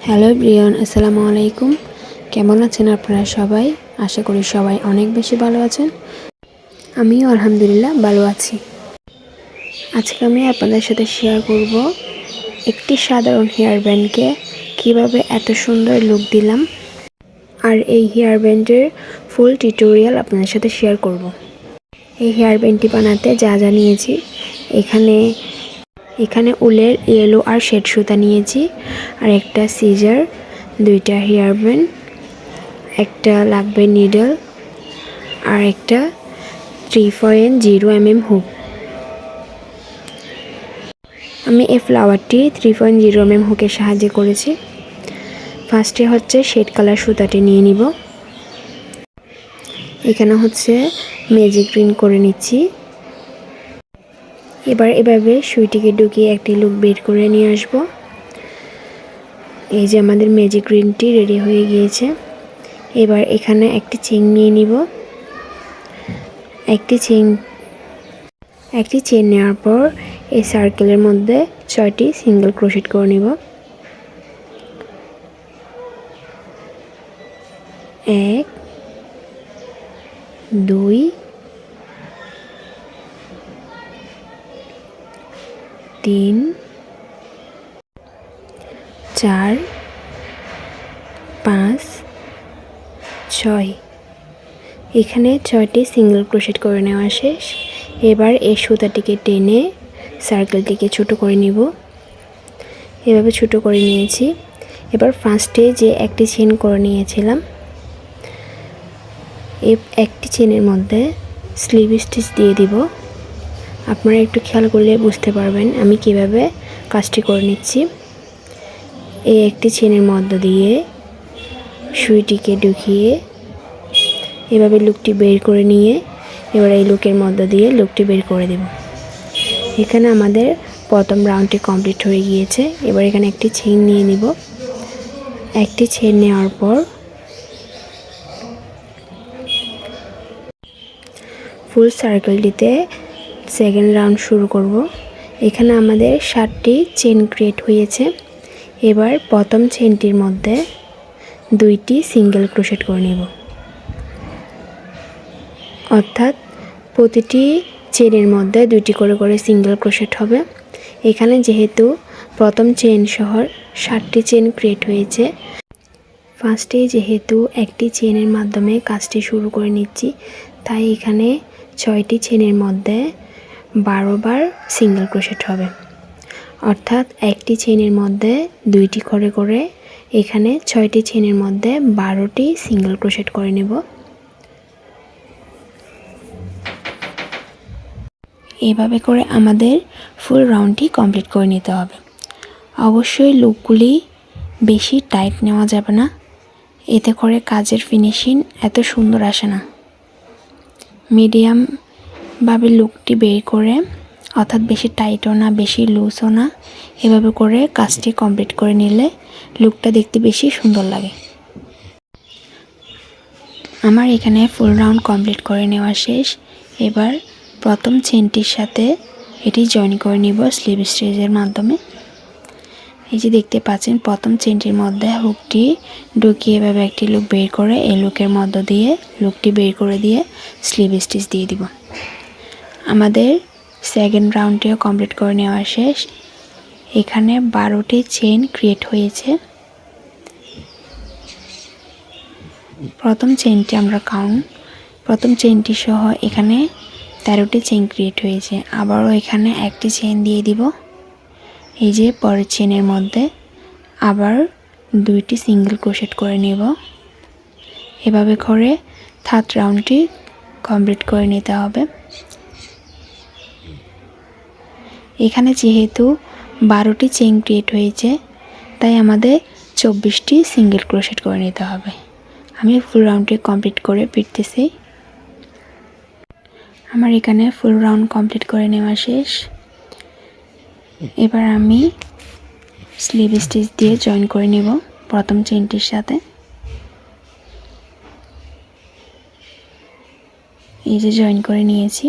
Hello everyone, আসসালামু আলাইকুম। কেমন আছেন আপনারা সবাই? আশা করি সবাই অনেক বেশি ভালো আছেন। আমিও আলহামদুলিল্লাহ ভালো আছি। আজকে আমি আপনাদের সাথে শেয়ার করব একটি সাধারণ হেয়ার ব্যান্ডকে কীভাবে এত সুন্দর লুক দিলাম, আর এই হেয়ার ব্যান্ডের ফুল টিউটোরিয়াল আপনাদের সাথে শেয়ার করব। এই হেয়ার ব্যান্ডটি বানাতে যা যা নিয়েছি, এখানে উলের ইয়েলো আর শেড সুতা নিয়েছি, আর একটা সিজার, দুইটা হেয়ার ব্যান্ড, একটা লাগবে নিডল, আর একটা 3.0 হুক। আমি এই ফ্লাওয়ারটি 3.0 হুকের সাহায্যে করেছি। ফার্স্টে হচ্ছে শেড কালার সুতাটি নিয়ে নিব। এখানে হচ্ছে ম্যাজিক গ্রিন করে নিচ্ছি। এবার এভাবে সুইটিকে ঢুকিয়ে একটি লুক বের করে নিয়ে আসব। এই যে আমাদের ম্যাজিক গ্রিনটি রেডি হয়ে গিয়েছে। এবার এখানে একটি চেইন নিয়ে নিব। একটি চেইন নেওয়ার পর এই সার্কেলের মধ্যে 6টি সিঙ্গেল ক্রোশেট করে নিব। 1 2 3 4 5 6। এখানে 6টি সিঙ্গেল ক্রোশেট করে নেওয়া শেষ। এবার এই সুতাটিকে টেনে সার্কেলটিকে ছোট করে নিব। এভাবে ছোট করে নিয়েছি। এবার ফার্স্টে যে একটি চেইন করে নিয়েছিলাম, এই একটি চেইনের মধ্যে স্লিভ স্টিচ দিয়ে দিব। আপনারা একটু খেয়াল করলে বুঝতে পারবেন আমি কিভাবে কাজটি করে নিচ্ছি। এই একটি চেইনের মধ্য দিয়ে সুইটিকে ঢুকিয়ে এভাবে লুকটি বের করে নিয়ে এবার এই লুকের মধ্য দিয়ে লুকটি বের করে দেব। এখানে আমাদের প্রথম রাউন্ডটি কমপ্লিট হয়ে গিয়েছে। এবার এখানে একটি চেইন নিয়ে নিব। একটি চেইন নেওয়ার পর ফুল সার্কেলটিতে সেকেন্ড রাউন্ড শুরু করব। এখানে আমাদের 7টি চেইন ক্রিয়েট হয়েছে। এবার প্রথম চেইনটির মধ্যে 2টি সিঙ্গেল ক্রোশেট করে নেব, অর্থাৎ প্রতিটি চেইনের মধ্যে 2টি করে সিঙ্গেল ক্রোশেট হবে। এখানে যেহেতু প্রথম চেইন সহ 7টি চেইন ক্রিয়েট হয়েছে, ফার্স্টে যেহেতু একটি চেইনের মাধ্যমে কাজটি শুরু করে নিচ্ছি, তাই এখানে 6টি চেইনের মধ্যে 12 বার সিঙ্গেল ক্রোশেট হবে, অর্থাৎ একটি চেইনের মধ্যে 2টি করে এখানে 6টি চেইনের মধ্যে 12টি সিঙ্গেল ক্রোশেট করে নেব। এভাবে করে আমাদের ফুল রাউন্ডটি কমপ্লিট করে নিতে হবে। অবশ্যই লুকগুলি বেশি টাইট নেওয়া যাবে না, এতে করে কাজের ফিনিশিং এত সুন্দর আসে না। মিডিয়ামভাবে লুকটি বের করে, অর্থাৎ বেশি টাইটও না বেশি লুজও না, এভাবে করে কাজটি কমপ্লিট করে নিলে লুকটা দেখতে বেশি সুন্দর লাগে। আমার এখানে ফুল রাউন্ড কমপ্লিট করে নেওয়া শেষ। এবার প্রথম চেইনটির সাথে এটি জয়েন করে নিব স্লিভ স্টিচের মাধ্যমে। এই যে দেখতে পাচ্ছেন প্রথম চেইনটির মধ্যে হুকটি ঢুকিয়ে এভাবে একটি লুক বের করে এই লুকের মধ্য দিয়ে লুকটি বের করে দিয়ে স্লিভ স্টিচ দিয়ে দিব। আমাদের সেকেন্ড রাউন্ডটিও কমপ্লিট করে নেওয়া শেষ। এখানে 12টি চেইন ক্রিয়েট হয়েছে। প্রথম চেইনটি সহ এখানে 13টি চেইন ক্রিয়েট হয়েছে। আবারও এখানে একটি চেইন দিয়ে দিব। এই যে পরের চেইনের মধ্যে আবার 2টি সিঙ্গেল ক্রোশেট করে নেব। এভাবে করে থার্ড রাউন্ডটি কমপ্লিট করে নিতে হবে। এখানে যেহেতু 12টি চেইন ক্রিয়েট হয়েছে, তাই আমাদের 24টি সিঙ্গেল ক্রোশেট করে নিতে হবে। আমি ফুল রাউন্ডটি কমপ্লিট করে ফিরতেছি। আমার এখানে ফুল রাউন্ড কমপ্লিট করে নেওয়া শেষ। এবার আমি স্লিভ স্টিচ দিয়ে জয়েন করে নেব প্রথম চেইনটির সাথে। এই যে জয়েন করে নিয়েছি।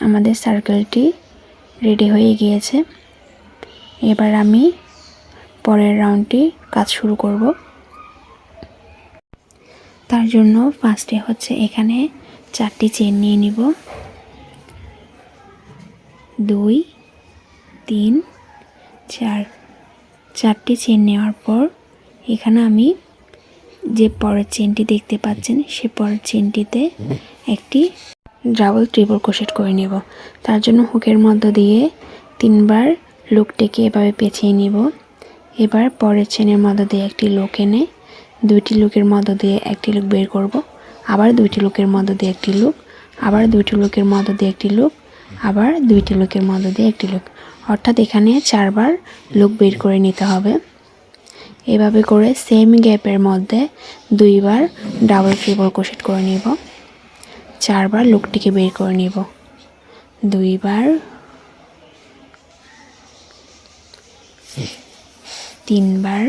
আমাদের সার্কেলটি রেডি হয়ে গিয়েছে। এবার আমি পরের রাউন্ডটি কাজ শুরু করব। তার জন্য ফার্স্টে হচ্ছে এখানে 4টি চেন নিয়ে নিব। 2 3 4, 4টি চেন নেওয়ার পর এখানে আমি যে পরের চেনটি দেখতে পাচ্ছেন সে পরের চেনটিতে একটি ডাবল ট্রিপল ক্রোশেট করে নেব। তার জন্য হুকের মধ্য দিয়ে 3বার লুকটিকে এভাবে পেঁচিয়ে নিব। এবার পরের চেনের মধ্য দিয়ে একটি লুক এনে 2টি লুকের মধ্য দিয়ে একটি লুক বের করব, আবার 2টি লুকের মধ্য দিয়ে একটি লুক, আবার 2টি লুকের মধ্য দিয়ে একটি লুক, আবার 2টি লুকের মধ্য দিয়ে একটি লুক, অর্থাৎ এখানে 4বার লুক বের করে নিতে হবে। এভাবে করে সেম গ্যাপের মধ্যে 2বার ডাবল ট্রিপল ক্রোশেট করে নিব। 4বার লুকটিকে বের করে নিব, 2বার, 3বার,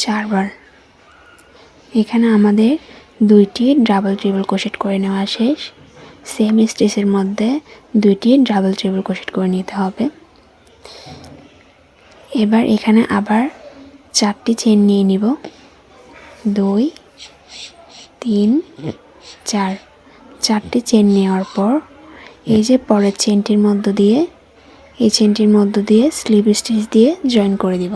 4বার। এখানে আমাদের 2টি ডাবল ট্রিপল ক্রোশেট করে নেওয়া শেষ। সেম স্টিচের মধ্যে 2টি ডাবল ট্রিপল ক্রোশেট করে নিতে হবে। এবার এখানে আবার 4টি চেন নিয়ে নিব। 2 3 4, 4টি চেন নেওয়ার পর এই যে পরের চেনটির মধ্য দিয়ে এই চেনটির মধ্য দিয়ে স্লিপ স্টিচ দিয়ে জয়েন করে দিব।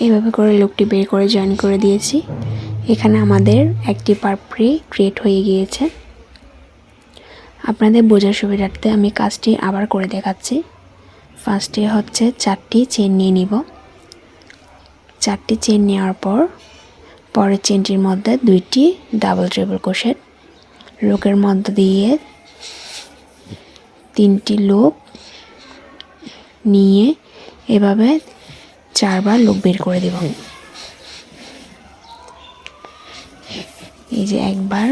এইভাবে করে লুকটি বের করে জয়েন করে দিয়েছি। এখানে আমাদের একটি পাপড়ি ক্রিয়েট হয়ে গিয়েছে। আপনাদের বোঝার সুবিধার্থে আমি কাজটি আবার করে দেখাচ্ছি। ফার্স্টে হচ্ছে 4টি চেন নিয়ে নিব। 4টি চেন নেওয়ার পর পরের চেনটির মধ্যে 2টি ডাবল ট্রিপল ক্রোশেট, লুকের মধ্য দিয়ে 3টি লুক নিয়ে এভাবে 4বার লুক বের করে দেব। এই যে 1বার,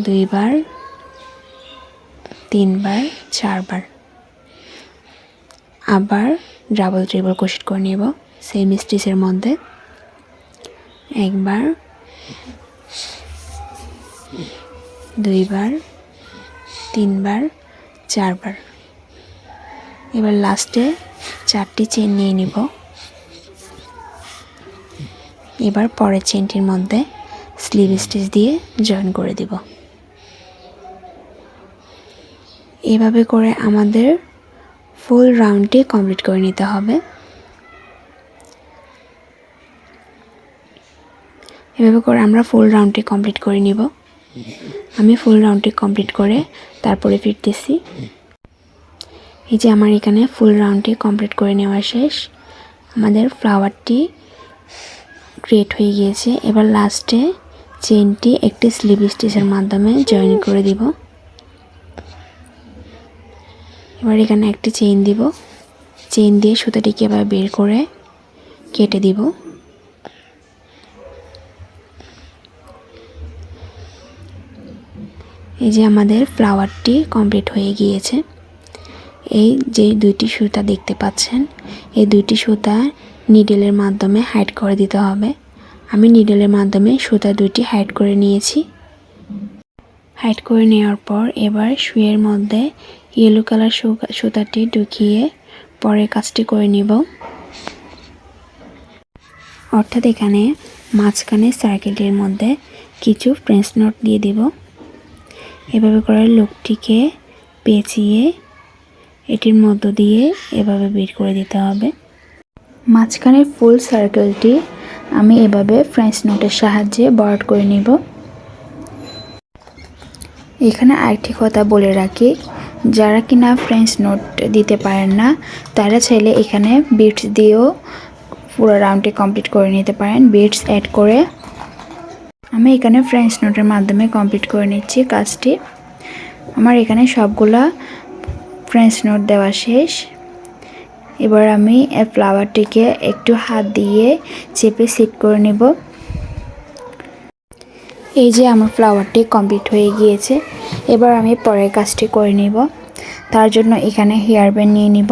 2বার, 3বার, 4বার। আবার ডাবল ট্রিপল ক্রোশেট করে নেব সেম স্টিচের মধ্যে। 1বার, 2বার, 3বার, 4বার। এবার লাস্টে 4টি চেন নিয়ে নিব। এবার পরের চেনটির মধ্যে স্লিপ স্টিচ দিয়ে জয়েন করে দিব। এভাবে করে আমাদের ফুল রাউন্ডটি কমপ্লিট করে নিতে হবে। এভাবে করে আমরা ফুল রাউন্ডটি কমপ্লিট করে নিব। আমি ফুল রাউন্ডটি কমপ্লিট করে তারপরে ফিরতেছি। এই যে আমার এখানে ফুল রাউন্ডটি কমপ্লিট করে নেওয়া শেষ। আমাদের ফ্লাওয়ারটি ক্রিয়েট হয়ে গিয়েছে। এবার লাস্টে চেনটি একটি স্লিপ স্টিচের মাধ্যমে জয়েন করে দিব। এবার এখানে একটি চেইন দিব। চেইন দিয়ে সুতাটিকে এবার বের করে কেটে দিব। এই যে আমাদের ফ্লাওয়ারটি কমপ্লিট হয়ে গিয়েছে। এই যে 2টি সুতা দেখতে পাচ্ছেন, এই 2টি সুতা নিডেলের মাধ্যমে হাইড করে দিতে হবে। আমি নিডেলের মাধ্যমে সুতা 2টি হাইড করে নিয়েছি। হাইড করে নেওয়ার পর এবার সুইয়ের মধ্যে ইয়েলো কালার সুতাটি ঢুকিয়ে পরের কাজটি করে নিব। অর্থাৎ এখানে মাঝখানে সার্কেলটির মধ্যে কিছু ফ্রেঞ্চ নট দিয়ে দিব। এভাবে করে লুকটিকে পেঁচিয়ে এটির মধ্য দিয়ে এভাবে বের করে দিতে হবে। মাঝখানের ফুল সার্কেলটি আমি এভাবে ফ্রেঞ্চ নটের সাহায্যে বর্ড করে নিব। এখানে আরেকটি কথা বলে রাখি, যারা কিনা ফ্রেঞ্চ নোট দিতে পারেন না তারা চাইলে এখানে বিটস দিয়েও পুরো রাউন্ডটি কমপ্লিট করে নিতে পারেন, বিটস অ্যাড করে। আমি এখানে ফ্রেঞ্চ নোটের মাধ্যমে কমপ্লিট করে নিচ্ছি কাজটি। আমার এখানে সবগুলা ফ্রেঞ্চ নোট দেওয়া শেষ। এবার আমি এই ফ্লাওয়ারটিকে একটু হাত দিয়ে চেপে সেট করে নেব। এই যে আমার ফ্লাওয়ারটি কমপ্লিট হয়ে গিয়েছে। এবার আমি পরের কাজটি করে নিব। তার জন্য এখানে হেয়ার ব্যান্ড নিয়ে নিব।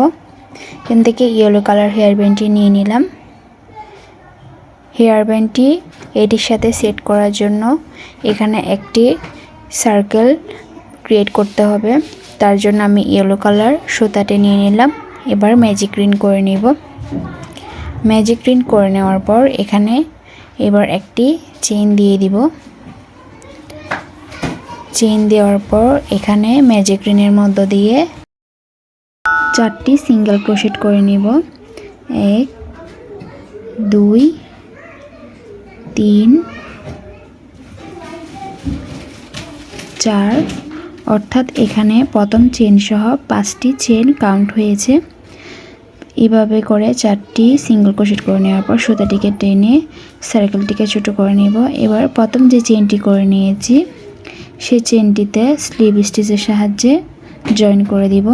এখান থেকে ইয়েলো কালার হেয়ার ব্যান্ডটি নিয়ে নিলাম। হেয়ার ব্যান্ডটি এটির সাথে সেট করার জন্য এখানে একটি সার্কেল ক্রিয়েট করতে হবে। তার জন্য আমি ইয়েলো কালার সুতাটা নিয়ে নিলাম। এবার ম্যাজিক রিং করে নিব। ম্যাজিক রিং করে নেওয়ার পর এখানে এবার একটি চেইন দিয়ে দিব। চেইন দেওয়ার পর এখানে ম্যাজিক রিংয়ের মধ্য দিয়ে 4টি সিঙ্গেল ক্রোশেট করে নিব। 1 2 3 4, অর্থাৎ এখানে প্রথম চেন সহ 5টি চেন কাউন্ট হয়েছে। এভাবে করে 4টি সিঙ্গেল ক্রোশেট করে নেওয়ার পর সুতাটিকে টেনে সার্কেলটিকে ছোট করে নিব। এবার প্রথম যে চেনটি করে নিয়েছি সেই চেনটিতে স্লিপ স্টিচের সাহায্যে জয়েন করে দিব।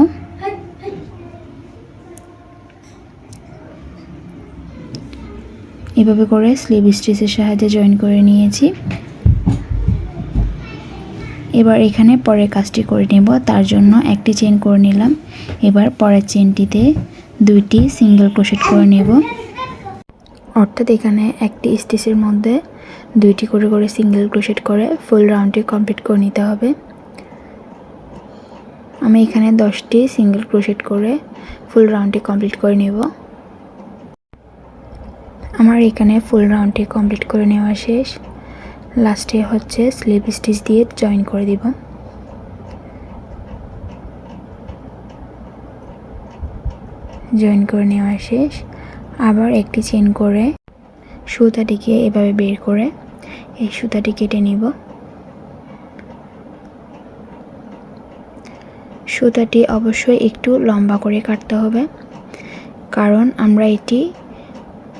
এভাবে করে স্লিপ স্টিচের সাহায্যে জয়েন করে নিয়েছি। এবার এখানে পরের কাজটি করে নেব। তার জন্য একটি চেন করে নিলাম। এবার পরের চেনটিতে 2টি সিঙ্গেল ক্রোশেট করে নেব। অর্থাৎ এখানে একটি স্টিচের মধ্যে 2টি করে সিঙ্গেল ক্রোশেট করে ফুল রাউন্ডটি কমপ্লিট করে নিতে হবে। আমি এখানে 10টি সিঙ্গেল ক্রোশেট করে ফুল রাউন্ডটি কমপ্লিট করে নেব। আমার এখানে ফুল রাউন্ডটি কমপ্লিট করে নেওয়া শেষ। লাস্টে হচ্ছে স্লিপ স্টিচ দিয়ে জয়েন করে দিব। জয়েন করে নেওয়া শেষ। আবার একটি চেন করে সুতাটিকে এভাবে বের করে এই সুতাটি কেটে নিব। সুতাটি অবশ্যই একটু লম্বা করে কাটতে হবে, কারণ আমরা এটি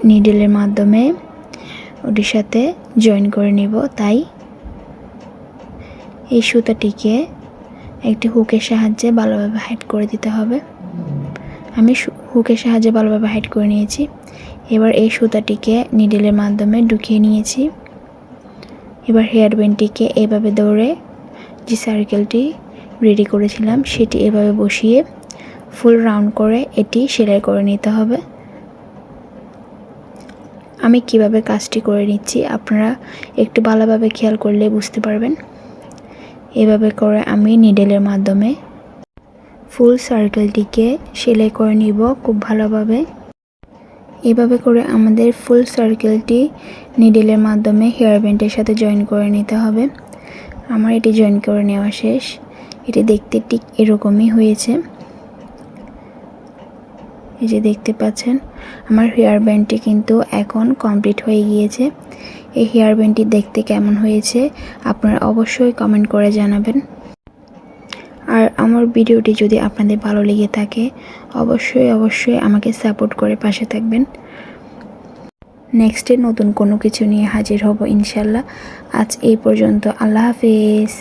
নিডলের মাধ্যমে ওটির সাথে জয়েন করে নিব। তাই এই সুতাটিকে একটি হুকের সাহায্যে ভালোভাবে হাইড করে দিতে হবে। আমি হুকের সাহায্যে ভালোভাবে হাইড করে নিয়েছি। এবার এই সুতাটিকে নিডলের মাধ্যমে ঢুকিয়ে নিয়েছি। এবার হেয়ার ব্যান্ডটিকে এভাবে ধরে যে সার্কেলটি রেডি করেছিলাম সেটি এভাবে বসিয়ে ফুল রাউন্ড করে এটি সেলাই করে নিতে হবে। আমি কিভাবে কাজটি করে নিচ্ছি আপনারা একটু ভালোভাবে খেয়াল করলে বুঝতে পারবেন। এভাবে করে আমি নিডলের মাধ্যমে ফুল সার্কেলটিকে সেলাই করে নিব খুব ভালোভাবে। এভাবে করে আমাদের ফুল সার্কেলটি নিডলের মাধ্যমে হেয়ার ব্যান্ডের সাথে জয়েন করে নিতে হবে। আমার এটি জয়েন করে নেওয়া শেষ। এটি দেখতে ঠিক এরকমই হয়েছে। এই যে দেখতে পাচ্ছেন আমার হেয়ার ব্যান্ডটি কিন্তু এখন কমপ্লিট হয়ে গিয়েছে। এই হেয়ার ব্যান্ডটি দেখতে কেমন হয়েছে আপনারা অবশ্যই কমেন্ট করে জানাবেন। আর আমার ভিডিওটি যদি আপনাদের ভালো লেগে থাকে অবশ্যই আমাকে সাপোর্ট করে পাশে থাকবেন। নেক্সটে নতুন কোনো কিছু নিয়ে হাজির হব ইনশাল্লাহ। আজ এই পর্যন্ত। আল্লাহ হাফেজ।